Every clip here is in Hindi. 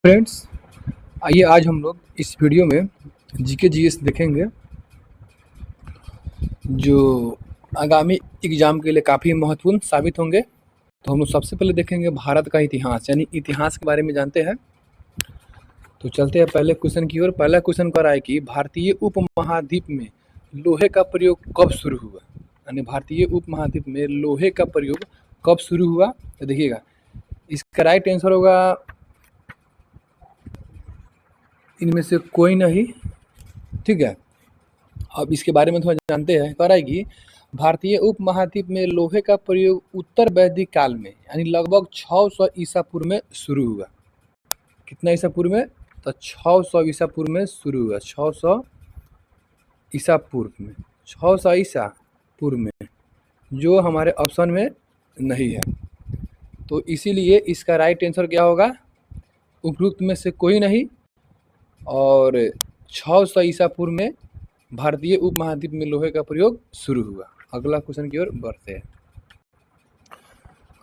फ्रेंड्स, आइए आज हम लोग इस वीडियो में जीके जीएस देखेंगे जो आगामी एग्जाम के लिए काफ़ी महत्वपूर्ण साबित होंगे। तो हम लोग सबसे पहले देखेंगे भारत का इतिहास, यानी इतिहास के बारे में जानते हैं। तो चलते हैं पहले क्वेश्चन की ओर। पहला क्वेश्चन कर रहा है कि भारतीय उपमहाद्वीप में लोहे का प्रयोग कब शुरू हुआ। यानी भारतीय उपमहाद्वीप में लोहे का प्रयोग कब शुरू हुआ। तो देखिएगा, इसका राइट आंसर होगा इनमें से कोई नहीं। ठीक है, अब इसके बारे में थोड़ा जानते हैं। कह रहा है कि भारतीय उपमहाद्वीप में लोहे का प्रयोग उत्तर वैदिक काल में यानी लगभग 600 ईसा पूर्व में शुरू हुआ। कितना ईसा पूर्व में? तो 600 ईसा पूर्व में शुरू हुआ। 600 ईसा पूर्व में, 600 ईसा पूर्व में, जो हमारे ऑप्शन में नहीं है। तो इसीलिए इसका राइट आंसर क्या होगा? उपरोक्त में से कोई नहीं। और 600 ईसा पूर्व में भारतीय उपमहाद्वीप में लोहे का प्रयोग शुरू हुआ। अगला क्वेश्चन की ओर बढ़ते हैं।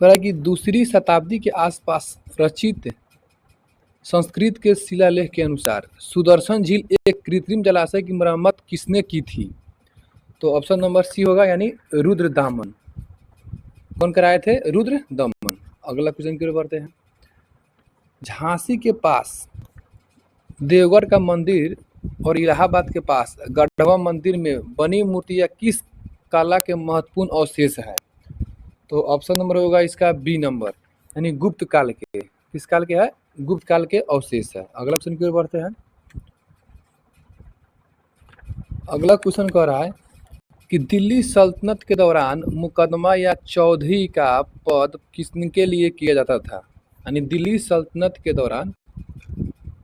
कह रहा है कि दूसरी शताब्दी के आसपास रचित संस्कृत के शिलालेख के अनुसार सुदर्शन झील एक कृत्रिम जलाशय की मरम्मत किसने की थी? तो ऑप्शन नंबर सी होगा, यानी रुद्रदामन। कौन कराए थे? रुद्रदामन। अगला क्वेश्चन की ओर बढ़ते हैं। झांसी के पास देवगढ़ का मंदिर और इलाहाबाद के पास गढ़वा मंदिर में बनी मूर्तियाँ किस कला के महत्वपूर्ण अवशेष है? तो ऑप्शन नंबर होगा इसका बी नंबर, यानी गुप्त काल के। किस काल के है? गुप्त काल के अवशेष है। अगला क्वेश्चन की ओर बढ़ते हैं। अगला क्वेश्चन कह रहा है कि दिल्ली सल्तनत के दौरान मुकदमा या चौधरी का पद किसके लिए किया जाता था? यानी दिल्ली सल्तनत के दौरान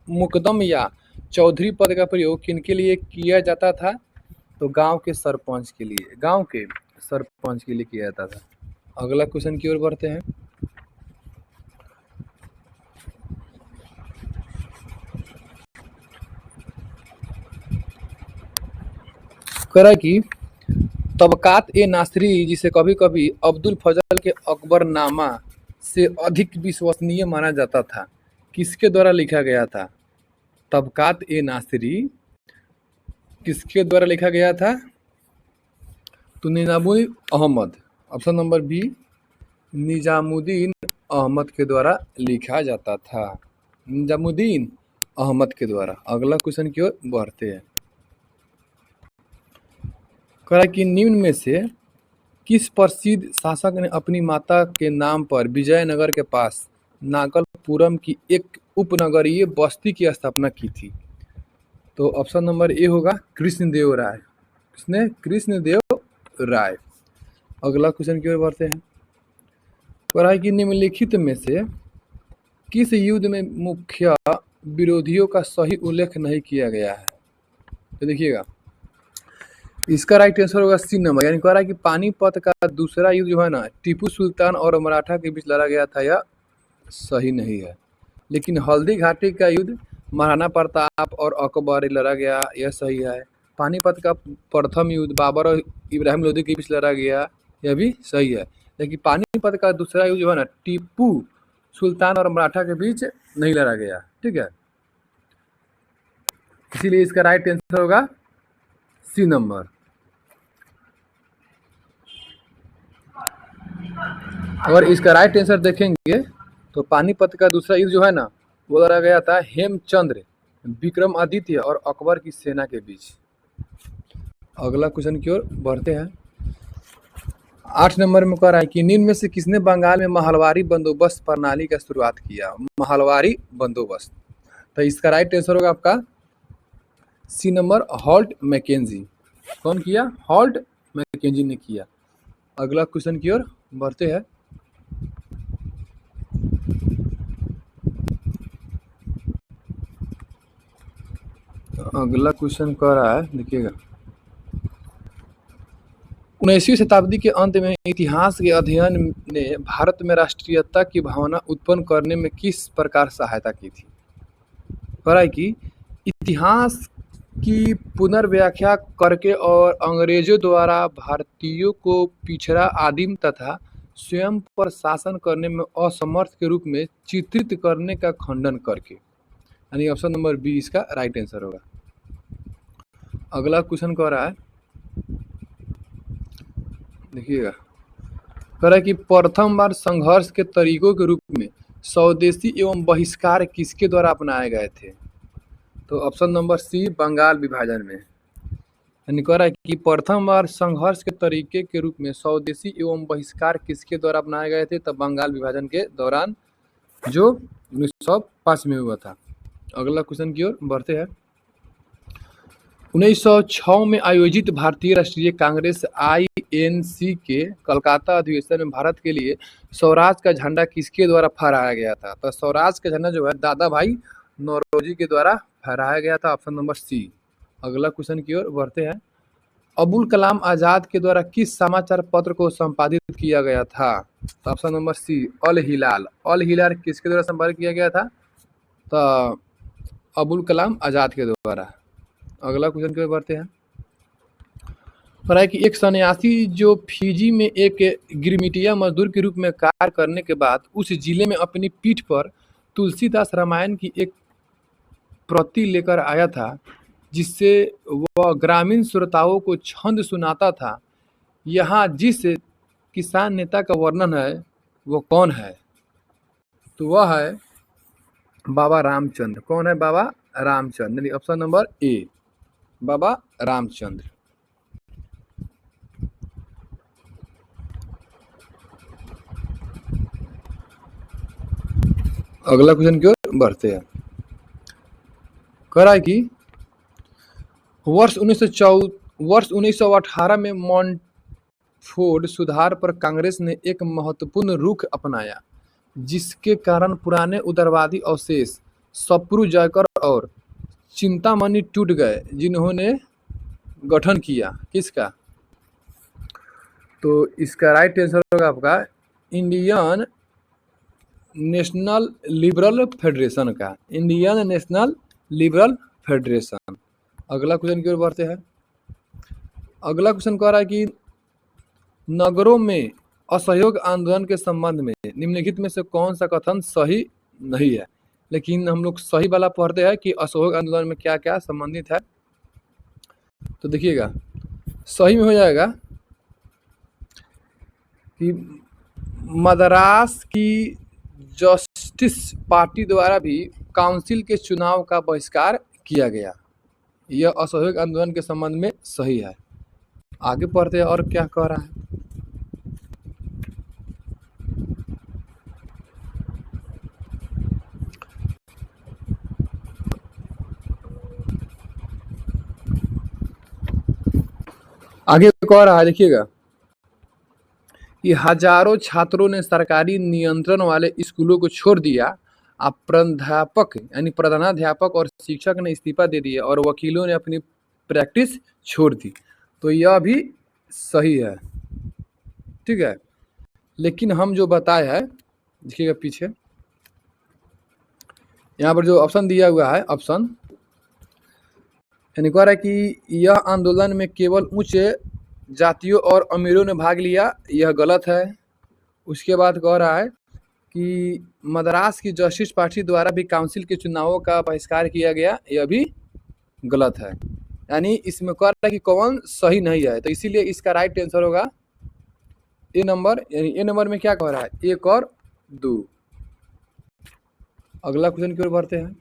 मुकदम या चौधरी पद का प्रयोग किनके लिए किया जाता था? तो गांव के सरपंच के लिए, गांव के सरपंच के लिए किया जाता था। अगला क्वेश्चन की ओर बढ़ते हैं। कह रहा है कि तबकात ए नासरी, जिसे कभी कभी अब्दुल फजल के अकबरनामा से अधिक विश्वसनीय माना जाता था, किसके द्वारा लिखा गया था? तबकात ए नासरी किसके द्वारा लिखा गया था? तो Nizamuddin Ahmad, option number B, Nizamuddin Ahmad के द्वारा लिखा जाता था। निजामुद्दीन अहमद के द्वारा। अगला क्वेश्चन की ओर बढ़ते हैं। कह रहा है कि निम्न में से किस प्रसिद्ध शासक ने अपनी माता के नाम पर विजयनगर के पास नागलपुरम की एक उपनगरीय बस्ती की स्थापना की थी? तो ऑप्शन नंबर ए होगा कृष्णदेव राय। किसने? कृष्णदेव राय। अगला क्वेश्चन की ओर बढ़ते हैं। कह रहा है कि निम्नलिखित में से किस युद्ध में मुख्य विरोधियों का सही उल्लेख नहीं किया गया है? तो देखिएगा, इसका राइट आंसर होगा सी नंबर, यानी कह रहा है कि पानीपत का दूसरा युद्ध जो है ना, टीपू सुल्तान और मराठा के बीच लड़ा गया था, यह सही नहीं है। लेकिन हल्दी घाटी का युद्ध महाराणा प्रताप और अकबर लड़ा गया, यह सही है। पानीपत का प्रथम युद्ध बाबर और इब्राहिम लोदी के बीच लड़ा गया, यह भी सही है। लेकिन पानीपत का दूसरा युद्ध जो है ना, टीपू सुल्तान और मराठा के बीच नहीं लड़ा गया। ठीक है, इसीलिए इसका राइट आंसर होगा सी नंबर। अगर इसका राइट आंसर देखेंगे तो पानीपत का दूसरा युद्ध जो है ना, वो लड़ा गया था हेमचंद्र, विक्रमादित्य और अकबर की सेना के बीच। अगला क्वेश्चन की ओर बढ़ते हैं। 8 नंबर में कह रहा है कि निम्न में से किसने बंगाल में महलवारी बंदोबस्त प्रणाली का शुरुआत किया? महलवारी बंदोबस्त। तो इसका राइट आंसर होगा आपका सी नंबर, हॉल्ट मैकेंजी। कौन किया? हॉल्ट मैकेंजी ने किया। अगला क्वेश्चन की ओर बढ़ते हैं। अगला क्वेश्चन कह रहा है, देखिएगा, 19वीं शताब्दी के अंत में इतिहास के अध्ययन ने भारत में राष्ट्रीयता की भावना उत्पन्न करने में किस प्रकार सहायता की थी? कह रहा है कि इतिहास की पुनर्व्याख्या करके और अंग्रेजों द्वारा भारतीयों को पिछड़ा, आदिम तथा स्वयं पर शासन करने में असमर्थ के रूप में चित्रित करने का खंडन करके। यानी ऑप्शन नंबर बी इसका राइट आंसर होगा। अगला क्वेश्चन कह रहा है, देखिएगा, कह रहा है कि प्रथम बार संघर्ष के तरीकों के रूप में स्वदेशी एवं बहिष्कार किसके द्वारा अपनाए गए थे? तो ऑप्शन नंबर सी बंगाल विभाजन में। यानी कह रहा है कि प्रथम बार संघर्ष के तरीके के रूप में स्वदेशी एवं बहिष्कार किसके द्वारा अपनाए गए थे? तब बंगाल विभाजन के दौरान, जो 1905 में हुआ था। अगला क्वेश्चन की ओर बढ़ते हैं। 1906 में आयोजित भारतीय राष्ट्रीय कांग्रेस INC के कलकत्ता अधिवेशन में भारत के लिए स्वराज का झंडा किसके द्वारा फहराया गया था? तो स्वराज का झंडा जो है दादा भाई नौरोजी के द्वारा फहराया गया था, ऑप्शन नंबर सी। अगला क्वेश्चन की ओर बढ़ते हैं। अबुल कलाम आजाद के द्वारा किस समाचार पत्र को संपादित किया गया था? तो ऑप्शन नंबर सी अल हिलाल। अल हिलाल किसके द्वारा संपादित किया गया था? तो अबुल कलाम आजाद के द्वारा। अगला क्वेश्चन की ओर बढ़ते हैं। पर है कि एक सन्यासी जो फिजी में एक गिरमिटिया मजदूर के रूप में कार्य करने के बाद उस जिले में अपनी पीठ पर तुलसीदास रामायण की एक प्रति लेकर आया था, जिससे वह ग्रामीण श्रोताओं को छंद सुनाता था। यहाँ जिस किसान नेता का वर्णन है वो कौन है? तो वह है बाबा रामचंद्र। कौन है? बाबा रामचंद्र। ऑप्शन नंबर ए बाबा रामचंद्र। अगला क्वेश्चन की ओर बढ़ते हैं। कह रहा है कि वर्ष 1918 में मॉन्टफोर्ड सुधार पर कांग्रेस ने एक महत्वपूर्ण रुख अपनाया, जिसके कारण पुराने उदारवादी अवशेष सप्रू जयकर और चिंतामणि टूट गए, जिन्होंने गठन किया किसका? तो इसका राइट आंसर होगा आपका इंडियन नेशनल लिबरल फेडरेशन का। Indian national liberal federation. अगला क्वेश्चन की ओर बढ़ते हैं। अगला क्वेश्चन कह रहा है कि नगरों में असहयोग आंदोलन के संबंध में निम्नलिखित में से कौन सा कथन सही नहीं है? लेकिन हम लोग सही वाला पढ़ते हैं कि असहयोग आंदोलन में क्या क्या संबंधित है। तो देखिएगा, सही में हो जाएगा कि मद्रास की जस्टिस पार्टी द्वारा भी काउंसिल के चुनाव का बहिष्कार किया गया। यह असहयोग आंदोलन के संबंध में सही है। आगे पढ़ते हैं और क्या कह रहा है। आगे कह रहा है, देखिएगा, कि हजारों छात्रों ने सरकारी नियंत्रण वाले स्कूलों को छोड़ दिया। अब प्राध्यापक यानी प्रधानाध्यापक और शिक्षक ने इस्तीफा दे दिया और वकीलों ने अपनी प्रैक्टिस छोड़ दी। तो यह भी सही है, ठीक है। लेकिन हम जो बताए हैं, देखिएगा पीछे यहाँ पर जो ऑप्शन दिया हुआ है, ऑप्शन यानी कह रहा है कि यह आंदोलन में केवल उच्च जातियों और अमीरों ने भाग लिया, यह गलत है। उसके बाद कह रहा है कि मद्रास की जस्टिस पार्टी द्वारा भी काउंसिल के चुनावों का बहिष्कार किया गया, यह भी गलत है। यानी इसमें कह रहा है कि कौन सही नहीं है, तो इसीलिए इसका राइट आंसर होगा ए नंबर। यानी ए नंबर में क्या कह रहा है? 1 और 2। अगला क्वेश्चन की ओर बढ़ते हैं।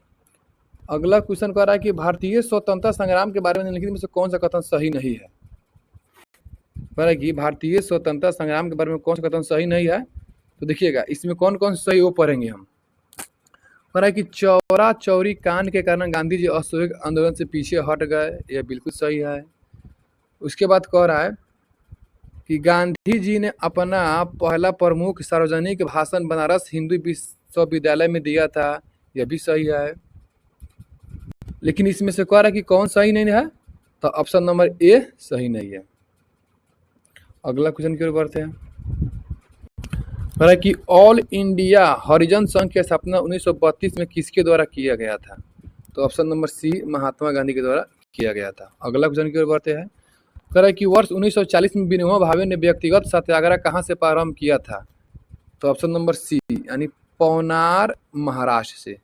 अगला क्वेश्चन कह रहा है कि भारतीय स्वतंत्रता संग्राम के बारे में निम्नलिखित में से कौन सा कथन सही नहीं है? कह रहा है कि भारतीय स्वतंत्रता संग्राम के बारे में कौन सा कथन सही नहीं है। तो देखिएगा, इसमें कौन कौन सही वो पढ़ेंगे हम। कह रहा है कि चौरा चौरी कांड के कारण गांधी जी असहयोग आंदोलन से पीछे हट गए, यह बिल्कुल सही है। उसके बाद कह रहा है कि गांधी जी ने अपना पहला प्रमुख सार्वजनिक भाषण बनारस हिंदू विश्वविद्यालय में दिया था, यह भी सही है। लेकिन इसमें से कह रहा है कि कौन सही नहीं है, तो ऑप्शन नंबर ए सही नहीं है। अगला क्वेश्चन की ओर बढ़ते हैं। कह रहा है कि ऑल इंडिया हरिजन संघ की स्थापना 1932 में किसके द्वारा किया गया था? तो ऑप्शन नंबर सी महात्मा गांधी के द्वारा किया गया था। अगला क्वेश्चन की ओर बढ़ते हैं। कह रहा है कि वर्ष 1940 में विनोबा भावे ने व्यक्तिगत सत्याग्रह कहाँ से प्रारंभ किया था? तो ऑप्शन नंबर सी यानी पवनार महाराष्ट्र से।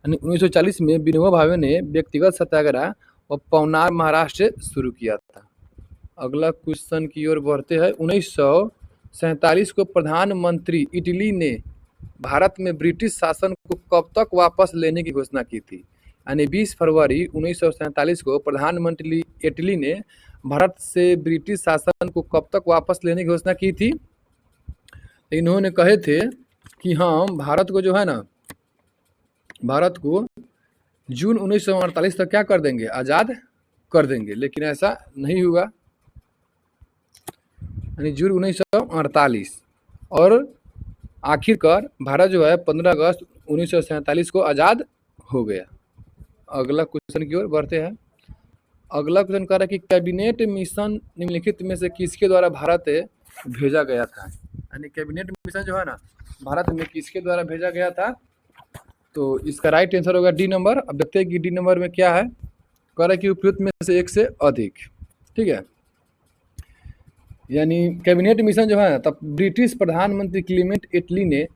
यानी 1940 में विनोबा भावे ने व्यक्तिगत सत्याग्रह और पवनार महाराष्ट्र से शुरू किया था। अगला क्वेश्चन की ओर बढ़ते हैं। 1947 को प्रधानमंत्री इटली ने भारत में ब्रिटिश शासन को कब तक वापस लेने की घोषणा की थी? यानी 20 फरवरी 1947 को प्रधानमंत्री इटली ने भारत से ब्रिटिश शासन को कब तक वापस लेने की घोषणा की थी? इन्होंने कहे थे कि हम भारत को जो है ना, भारत को जून 1948 तक क्या कर देंगे, आज़ाद कर देंगे, लेकिन ऐसा नहीं हुआ। यानी जून 1948 और आखिरकार भारत जो है 15 अगस्त 1947 को आज़ाद हो गया। अगला क्वेश्चन की ओर बढ़ते हैं। अगला क्वेश्चन कह रहा है कि कैबिनेट मिशन निम्नलिखित में से किसके द्वारा भारत भेजा गया था? यानी कैबिनेट मिशन जो है ना, भारत में किसके द्वारा भेजा गया था? तो इसका राइट आंसर होगा डी नंबर। अब देखते हैं कि डी नंबर में क्या है। कह रहा है कि उपयुक्त में से एक से अधिक। ठीक है, यानी कैबिनेट मिशन जो है, तब ब्रिटिश प्रधानमंत्री क्लीमेंट एटली ने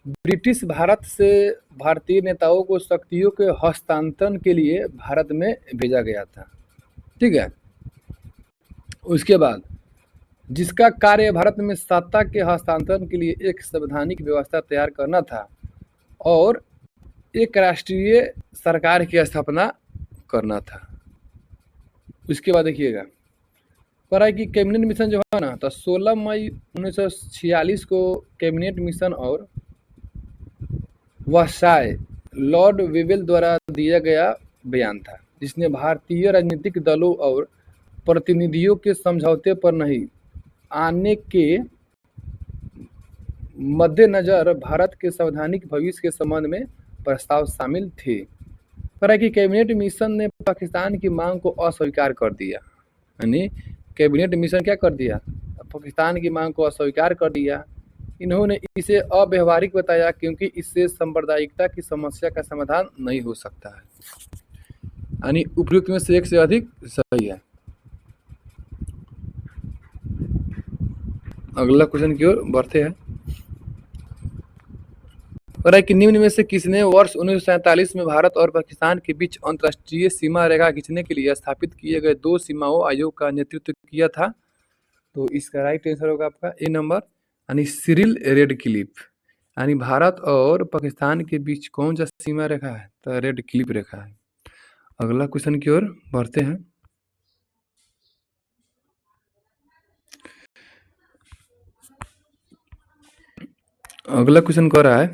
ब्रिटिश भारत से भारतीय नेताओं को शक्तियों के हस्तांतरण के लिए भारत में भेजा गया था। ठीक है, उसके बाद जिसका कार्य भारत में सत्ता के हस्तांतरण के लिए एक संवैधानिक व्यवस्था तैयार करना था और एक राष्ट्रीय सरकार की स्थापना करना था। उसके बाद देखिएगा, कह रहा है कि कैबिनेट मिशन जो है ना, तो 16 मई 1946 को कैबिनेट मिशन और वर्साय लॉर्ड वेवेल द्वारा दिया गया बयान था, जिसने भारतीय राजनीतिक दलों और प्रतिनिधियों के समझौते पर नहीं आने के मद्देनजर भारत के संवैधानिक भविष्य के संबंध में प्रस्ताव शामिल थे। कह रहा है कि कैबिनेट मिशन ने पाकिस्तान की मांग को अस्वीकार कर दिया। यानी कैबिनेट मिशन क्या कर दिया? पाकिस्तान की मांग को अस्वीकार कर दिया। इन्होंने इसे अव्यवहारिक बताया क्योंकि इससे सांप्रदायिकता की समस्या का समाधान नहीं हो सकता है। यानी उपयुक्त में से एक से अधिक सही है। अगला क्वेश्चन की ओर बढ़ते हैं। कह रहा है कि निम्न में से किसने वर्ष 1947 में भारत और पाकिस्तान के बीच अंतर्राष्ट्रीय सीमा रेखा खींचने के लिए स्थापित किए गए 2 सीमाओं आयोग का नेतृत्व किया था? तो इसका राइट आंसर होगा आपका ए नंबर, यानी सिरिल रेडक्लिफ। यानी भारत और पाकिस्तान के बीच कौन सा सीमा रेखा है? तो रेडक्लिफ रेखा है। अगला क्वेश्चन की ओर बढ़ते हैं। अगला क्वेश्चन कह रहा है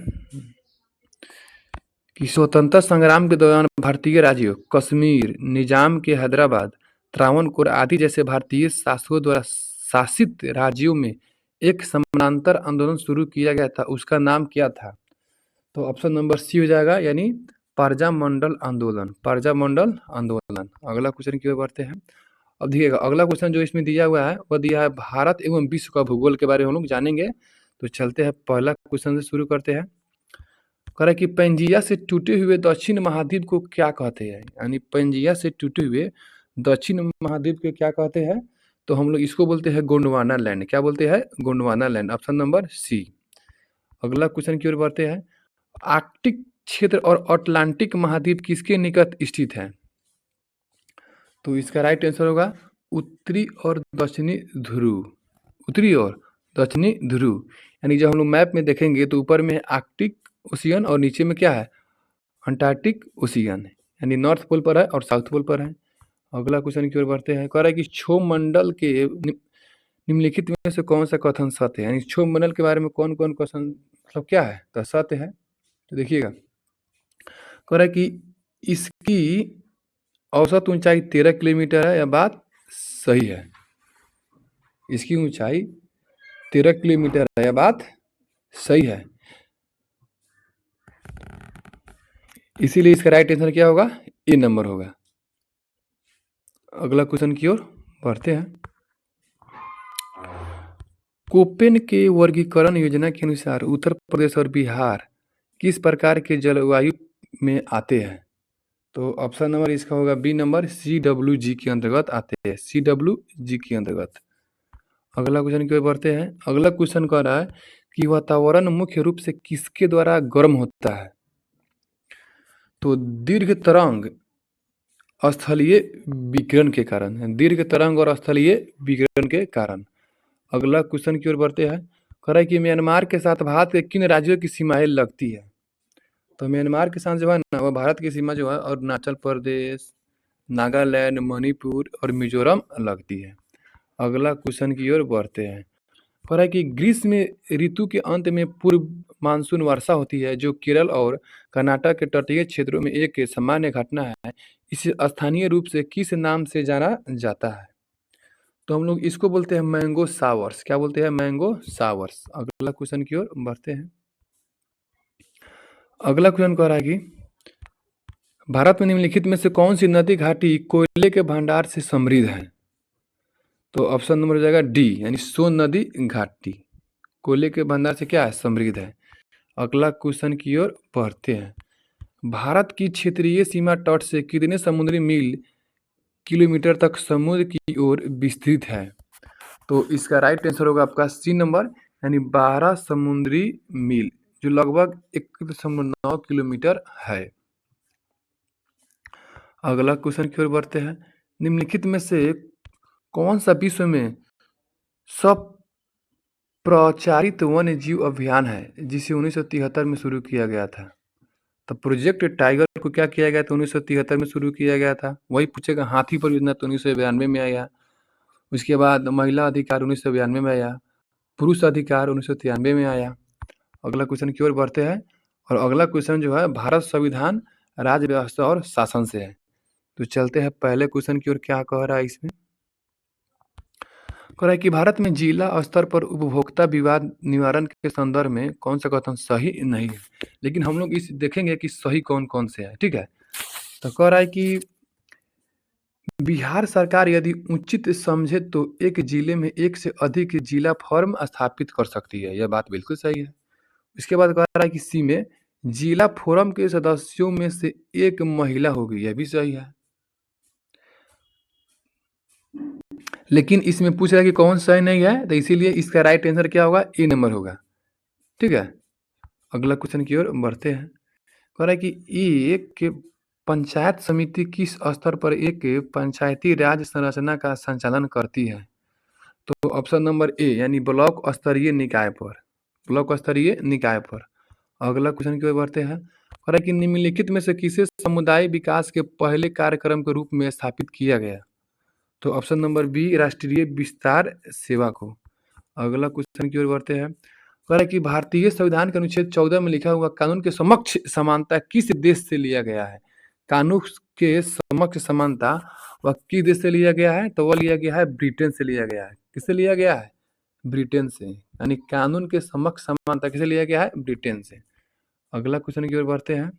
कि स्वतंत्रता संग्राम के दौरान भारतीय राज्यों कश्मीर, निजाम के हैदराबाद, त्रावणकोर आदि जैसे भारतीय शासकों द्वारा शासित राज्यों में एक समानांतर आंदोलन शुरू किया गया था, उसका नाम क्या था? तो ऑप्शन नंबर सी हो जाएगा, यानी प्रजामंडल आंदोलन। प्रजामंडल आंदोलन। अगला क्वेश्चन की ओर बढ़ते हैं। अब देखिएगा, अगला क्वेश्चन जो इसमें दिया हुआ है वह दिया है भारत एवं विश्व का भूगोल के बारे में हम लोग जानेंगे। तो चलते हैं, पहला क्वेश्चन से शुरू करते हैं। कह रहा है कि पेंजिया से टूटे हुए दक्षिण महाद्वीप को क्या कहते हैं? यानी पेंजिया से टूटे हुए दक्षिण महाद्वीप को क्या कहते हैं? तो हम लोग इसको बोलते हैं गोंडवाना लैंड। क्या बोलते हैं? Gondwana land. Option number C. अगला क्वेश्चन की ओर बढ़ते हैं। आर्कटिक क्षेत्र और अटलांटिक महाद्वीप किसके निकट स्थित है? तो इसका राइट आंसर होगा उत्तरी और दक्षिणी ध्रुव। उत्तरी और दक्षिणी ध्रुव। यानी जब हम लोग मैप में देखेंगे तो ऊपर में आर्कटिक ओशियन और नीचे में क्या है? Antarctic ocean. यानी नॉर्थ पोल पर है और साउथ पोल पर है। अगला क्वेश्चन की ओर बढ़ते हैं। कह रहा है कि क्षोभ मंडल के निम्नलिखित में से कौन सा कथन सत्य है? यानी क्षोभ मंडल के बारे में कौन कौन कथन मतलब क्या है? तो सत्य है। तो देखिएगा, कह रहा है कि इसकी औसत ऊंचाई 13 किलोमीटर है। यह बात सही है। इसकी ऊंचाई 13 किलोमीटर है, यह बात सही है। इसीलिए इसका राइट आंसर क्या होगा? ए नंबर होगा। अगला क्वेश्चन की ओर बढ़ते हैं। कोपेन के वर्गीकरण योजना के अनुसार उत्तर प्रदेश और बिहार किस प्रकार के जलवायु में आते हैं? तो ऑप्शन नंबर इसका होगा बी नंबर, CWG के अंतर्गत आते हैं। CWG के अंतर्गत। अगला क्वेश्चन की ओर बढ़ते हैं। अगला क्वेश्चन कह रहा है कि वातावरण मुख्य रूप से किसके द्वारा गर्म होता है? तो दीर्घ तरंग स्थलीय विकिरण के कारण, दीर्घ तरंग और स्थलीय विकिरण के कारण। अगला क्वेश्चन की ओर बढ़ते हैं। कह रहा है कि म्यांमार के साथ भारत के किन राज्यों की सीमाएं लगती है? तो म्यांमार के साथ जो है ना, वो भारत की सीमा जो है अरुणाचल प्रदेश, नागालैंड, मणिपुर और मिजोरम लगती है। अगला क्वेश्चन की ओर बढ़ते हैं। कह रहा है कि ग्रीष्म ऋतु के अंत में पूर्व मानसून वर्षा होती है, जो केरल और कर्नाटक के तटीय क्षेत्रों में एक सामान्य घटना है। इसे स्थानीय रूप से किस नाम से जाना जाता है? तो हम लोग इसको बोलते हैं मैंगो सावर्स। क्या बोलते हैं? Mango showers. अगला क्वेश्चन की ओर बढ़ते हैं। अगला क्वेश्चन कह रहा है कि भारत में निम्नलिखित में से कौन सी नदी घाटी कोयले के भंडार से समृद्ध है? तो ऑप्शन नंबर हो जाएगा डी, यानी सोन नदी घाटी कोयले के भंडार से क्या है? समृद्ध है। अगला क्वेश्चन की ओर बढ़ते हैं। भारत की क्षेत्रीय सीमा तट से कितने समुद्री मील किलोमीटर तक समुद्र की ओर विस्तृत है? तो इसका राइट आंसर होगा आपका सी नंबर, यानी 12 समुद्री मील, जो लगभग 1.9 किलोमीटर है। अगला क्वेश्चन की ओर बढ़ते हैं। निम्नलिखित में से कौन सा विश्व में प्रचारित वन्य जीव अभियान है, जिसे 1973 में शुरू किया गया था? तो प्रोजेक्ट टाइगर को क्या किया गया था? 1973 में शुरू किया गया था। वही पूछेगा। हाथी परियोजना तो 1992 में आया। उसके बाद महिला अधिकार 1992 में आया। पुरुष अधिकार 1993 में आया। अगला क्वेश्चन की ओर बढ़ते हैं। और अगला क्वेश्चन जो है, भारत संविधान, राज्य व्यवस्था और शासन से है। तो चलते हैं पहले क्वेश्चन की ओर। क्या कह रहा है इसमें? कह रहा है कि भारत में जिला स्तर पर उपभोक्ता विवाद निवारण के संदर्भ में कौन सा कथन सही नहीं है, लेकिन हम लोग इस देखेंगे कि सही कौन कौन से है। ठीक है। तो कह रहा है कि बिहार सरकार यदि उचित समझे तो एक जिले में एक से अधिक जिला फॉर्म स्थापित कर सकती है। यह बात बिल्कुल सही है। इसके बाद कह रहा है कि सी में जिला फोरम के सदस्यों में से एक महिला होगी। यह भी सही है। लेकिन इसमें पूछ रहा है कि कौन सही नहीं है, तो इसीलिए इसका राइट आंसर क्या होगा? ए नंबर होगा। ठीक है। अगला क्वेश्चन की ओर बढ़ते हैं। कह रहा है कि एक पंचायत समिति किस स्तर पर एक पंचायती राज संरचना का संचालन करती है? तो ऑप्शन नंबर ए, यानी ब्लॉक स्तरीय निकाय पर, ब्लॉक स्तरीय निकाय पर। अगला क्वेश्चन की ओर बढ़ते हैं। कह रहा है कि निम्नलिखित में से किसे समुदाय विकास के पहले कार्यक्रम के रूप में स्थापित किया गया? तो ऑप्शन नंबर बी, राष्ट्रीय विस्तार सेवा को। अगला क्वेश्चन की ओर बढ़ते हैं। कह रहा है कि भारतीय संविधान के अनुच्छेद 14 में लिखा हुआ कानून के समक्ष समानता किस देश से लिया गया है? कानून के समक्ष समानता वह किस देश से लिया गया है? तो वह लिया गया है ब्रिटेन से लिया गया है। किससे लिया गया है? ब्रिटेन से। यानी कानून के समक्ष समानता किसे लिया गया है? ब्रिटेन से। अगला क्वेश्चन की ओर बढ़ते हैं।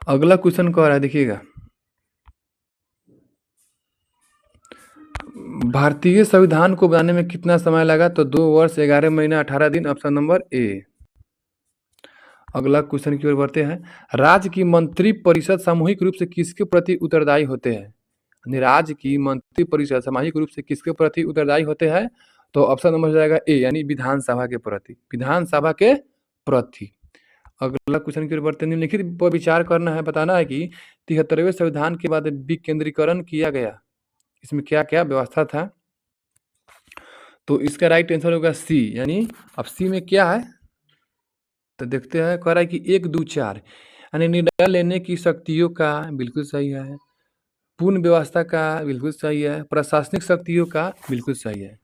अगला क्वेश्चन कह रहा है, देखिएगा, भारतीय संविधान को बनाने में कितना समय लगा? तो 2 वर्ष 11 महीना 18 दिन। Option number A. अगला क्वेश्चन की ओर बढ़ते हैं। राज्य की मंत्री परिषद सामूहिक रूप से किसके प्रति उत्तरदायी होते हैं? यानी राज्य की मंत्री परिषद सामूहिक रूप से किसके प्रति उत्तरदायी होते हैं? तो ऑप्शन नंबर हो जाएगा ए, यानी विधानसभा के प्रति, विधानसभा के प्रति। अगला क्वेश्चन की ओर बढ़ते हैं। निम्नलिखित पर विचार करना है, बताना है कि 73वें संविधान के बाद विकेंद्रीकरण किया गया, इसमें क्या क्या व्यवस्था था? तो इसका राइट आंसर होगा सी, यानी अब सी में क्या है तो देखते हैं। कह रहा है कि 1, 2, 4, यानी निर्णय लेने की शक्तियों का, बिल्कुल सही है। पूर्ण व्यवस्था का, बिल्कुल सही है। प्रशासनिक शक्तियों का, बिल्कुल सही है।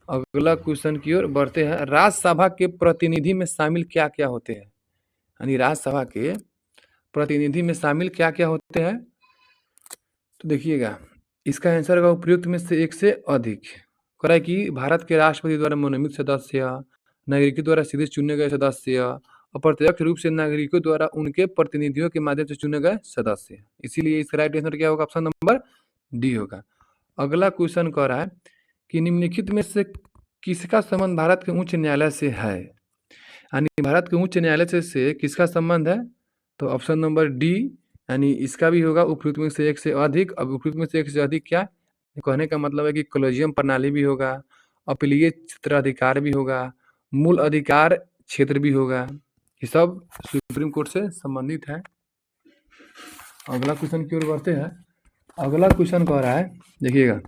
अगला क्वेश्चन की ओर बढ़ते हैं। राज्यसभा के प्रतिनिधि में शामिल क्या क्या होते हैं? यानी राज्यसभा के प्रतिनिधि में शामिल क्या क्या होते हैं? तो देखिएगा, इसका आंसर होगा उपयुक्त में से एक से अधिक। कह रहा है कि भारत के राष्ट्रपति द्वारा मनोनीत सदस्य, नागरिकों द्वारा सीधे चुने गए सदस्य, अप्रत्यक्ष रूप से नागरिकों द्वारा उनके प्रतिनिधियों के माध्यम से चुने गए सदस्य। इसीलिए इसका राइट आंसर क्या होगा? ऑप्शन नंबर डी होगा। अगला क्वेश्चन कह रहा है कि निम्नलिखित में से किसका संबंध भारत के उच्च न्यायालय से है? यानी भारत के उच्च न्यायालय से किसका संबंध है? तो ऑप्शन नंबर डी, यानी इसका भी होगा उपयुक्त में से एक से अधिक। अब उपयुक्त में से एक से अधिक क्या कहने का मतलब है कि कॉलेजियम प्रणाली भी होगा, अपीलीय क्षेत्राधिकार भी होगा, मूल अधिकार क्षेत्र भी होगा। ये सब सुप्रीम कोर्ट से संबंधित है। अगला क्वेश्चन की ओर बढ़ते हैं। अगला क्वेश्चन कह रहा है, देखिएगा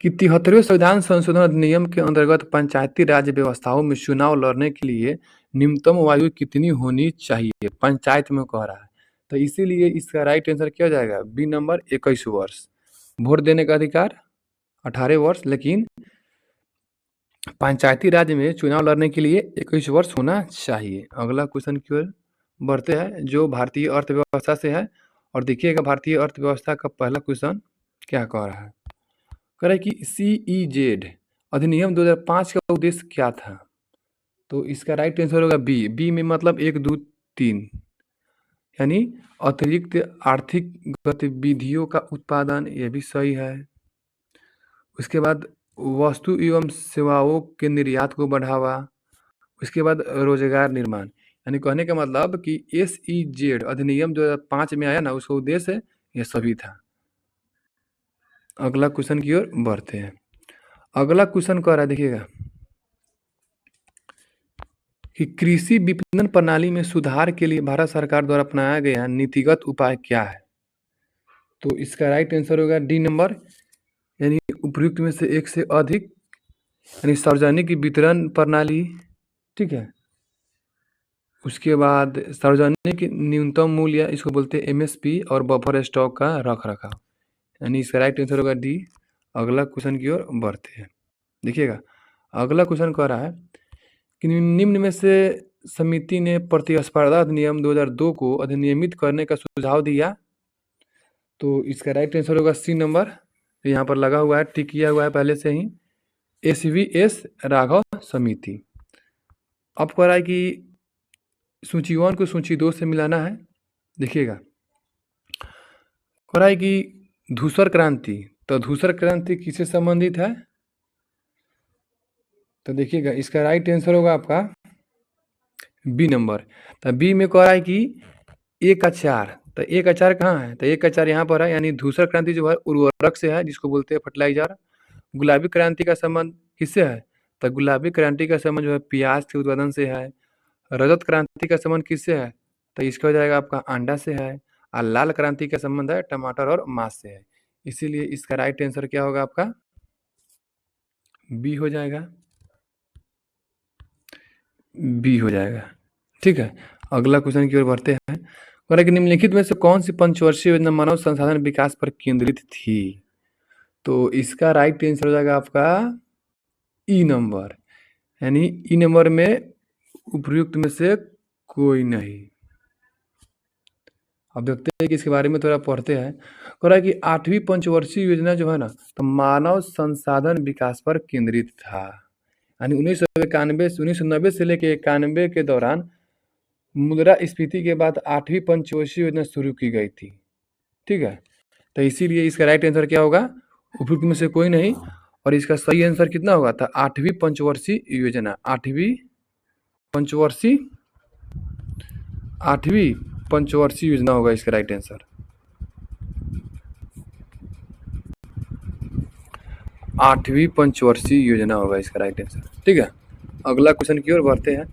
कि 73वें संविधान संशोधन अधिनियम के अंतर्गत पंचायती राज व्यवस्थाओं में चुनाव लड़ने के लिए न्यूनतम आयु कितनी होनी चाहिए, पंचायत में कह रहा है। तो इसीलिए इसका राइट आंसर क्या हो जाएगा, बी नंबर 21 वर्ष। वोट देने का अधिकार 18 वर्ष, लेकिन पंचायती राज में चुनाव लड़ने के लिए 21 वर्ष होना चाहिए। अगला क्वेश्चन की ओर बढ़ते हैं, जो भारतीय अर्थव्यवस्था से है। और देखिएगा भारतीय अर्थव्यवस्था का पहला क्वेश्चन क्या कह रहा है। कह रहा है कि CEZ अधिनियम 2005 का उद्देश्य क्या था। तो इसका राइट आंसर होगा बी में मतलब 1, 2, 3, यानी अतिरिक्त आर्थिक गतिविधियों का उत्पादन, ये भी सही है। उसके बाद वस्तु एवं सेवाओं के निर्यात को बढ़ावा। उसके बाद रोजगार निर्माण, यानी कहने का मतलब कि SEZ अधिनियम 2005 में आया ना, उसका उद्देश्य ये सभी था। अगला क्वेश्चन की ओर बढ़ते हैं। अगला क्वेश्चन कह रहा है, देखिएगा कि कृषि विपणन प्रणाली में सुधार के लिए भारत सरकार द्वारा अपनाया गया नीतिगत उपाय क्या है। तो इसका राइट आंसर होगा डी नंबर, यानी उपयुक्त में से एक से अधिक, यानी सार्वजनिक वितरण प्रणाली, ठीक है। उसके बाद सार्वजनिक न्यूनतम मूल्य, इसको बोलते हैं MSP, और बफर स्टॉक का रख रखाव, यानी इसका राइट आंसर होगा डी। अगला क्वेश्चन की ओर बढ़ते हैं। देखिएगा अगला क्वेश्चन कह रहा है कि निम्न में से समिति ने प्रतिस्पर्धा अधिनियम 2002 को अधिनियमित करने का सुझाव दिया। तो इसका राइट आंसर होगा सी नंबर, यहाँ पर लगा हुआ है, टिक किया हुआ है पहले से ही, SVS राघव समिति। अब कह रहा है कि सूची 1 को सूची 2 से मिलाना है। देखिएगा कह रहा है कि धूसर क्रांति, तो धूसर क्रांति किससे संबंधित है। तो देखिएगा इसका राइट आंसर होगा आपका बी नंबर। तो बी में कह रहा है कि एक आचार, तो एक आचार कहाँ है, तो एक आचार यहाँ पर है, यानी धूसर क्रांति जो है उर्वरक से है, जिसको बोलते हैं फर्टिलाइजर। गुलाबी क्रांति का संबंध किससे है, तो गुलाबी क्रांति का संबंध जो है प्याज के उत्पादन से है। रजत क्रांति का संबंध किससे है, तो इसका हो जाएगा आपका अंडा से है। और लाल क्रांति का संबंध है टमाटर और मांस से है। इसीलिए इसका राइट आंसर क्या होगा आपका, बी हो जाएगा, बी हो जाएगा, ठीक है। अगला क्वेश्चन की ओर बढ़ते हैं। और निम्नलिखित में से कौन सी पंचवर्षीय योजना मानव संसाधन विकास पर केंद्रित थी। तो इसका राइट आंसर हो जाएगा आपका ई नंबर, यानी ई नंबर में उपयुक्त में से कोई नहीं। अब देखते हैं कि इसके बारे में थोड़ा पढ़ते हैं। कह रहा है कि 8वीं पंचवर्षीय योजना जो है ना, तो मानव संसाधन विकास पर केंद्रित था, यानी 1990 से लेकर 91 के दौरान मुद्रास्फीति के बाद 8वीं पंचवर्षीय योजना शुरू की गई थी, ठीक है। तो इसीलिए इसका राइट आंसर क्या होगा, उपयुक्त में से कोई नहीं। और इसका सही आंसर कितना होगा, था 8वीं पंचवर्षीय योजना, 8वीं पंचवर्षीय योजना होगा इसका राइट आंसर। 8वीं पंचवर्षीय योजना होगा इसका राइट आंसर, ठीक है। अगला क्वेश्चन की ओर बढ़ते हैं।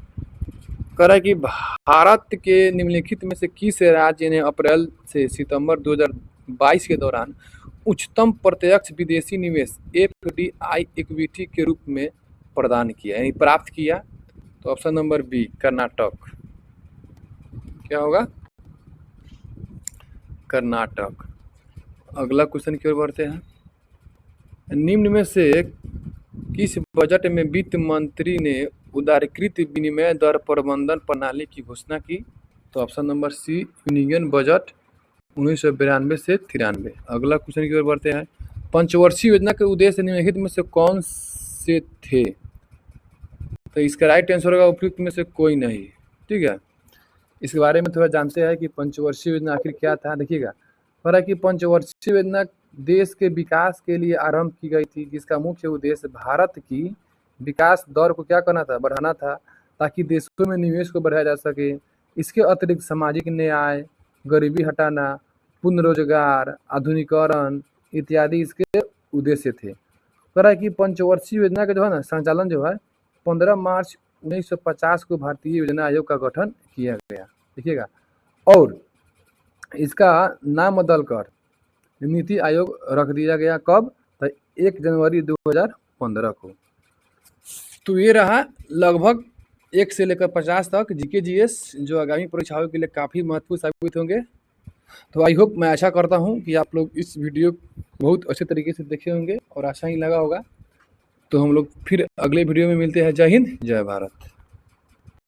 कह रहा है कि भारत के निम्नलिखित में से किस राज्य ने अप्रैल से सितंबर 2022 के दौरान उच्चतम प्रत्यक्ष विदेशी निवेश FDI इक्विटी के रूप में प्रदान किया, यानी प्राप्त किया। तो ऑप्शन नंबर बी कर्नाटक, क्या होगा, कर्नाटक। अगला क्वेश्चन की ओर बढ़ते हैं। निम्न में से किस बजट में वित्त मंत्री ने उदारीकृत विनिमय दर प्रबंधन प्रणाली की घोषणा की। तो option number C union budget 1992 से 93। अगला क्वेश्चन की ओर बढ़ते हैं। पंचवर्षीय योजना के उद्देश्य निम्नलिखित में से कौन से थे। तो इसका राइट आंसर होगा उपयुक्त में से कोई नहीं, ठीक है। इसके बारे में थोड़ा जानते हैं कि पंचवर्षीय योजना आखिर क्या था। देखिएगा कह रहा है कि पंचवर्षीय योजना देश के विकास के लिए आरंभ की गई थी, जिसका मुख्य उद्देश्य भारत की विकास दर को क्या करना था, बढ़ाना था, ताकि देशों में निवेश को बढ़ाया जा सके। इसके अतिरिक्त सामाजिक न्याय, गरीबी हटाना, पूर्ण रोजगार, आधुनिकीकरण इत्यादि इसके उद्देश्य थे। कह रहा है कि पंचवर्षीय योजना का जो है ना संचालन जो है 15 मार्च 1950 को भारतीय योजना आयोग का गठन किया गया। देखिएगा, और इसका नाम बदल कर नीति आयोग रख दिया गया। कब? तो 1 जनवरी 2015 को। तो ये रहा लगभग 1 से लेकर 50 तक जीके जीएस, जो आगामी परीक्षाओं के लिए काफ़ी महत्वपूर्ण साबित होंगे। तो आई होप, मैं आशा करता हूँ कि आप लोग इस वीडियो को बहुत अच्छे तरीके से देखे होंगे और आशा ही लगा होगा। तो हम लोग फिर अगले वीडियो में मिलते हैं। जय हिंद, जय भारत।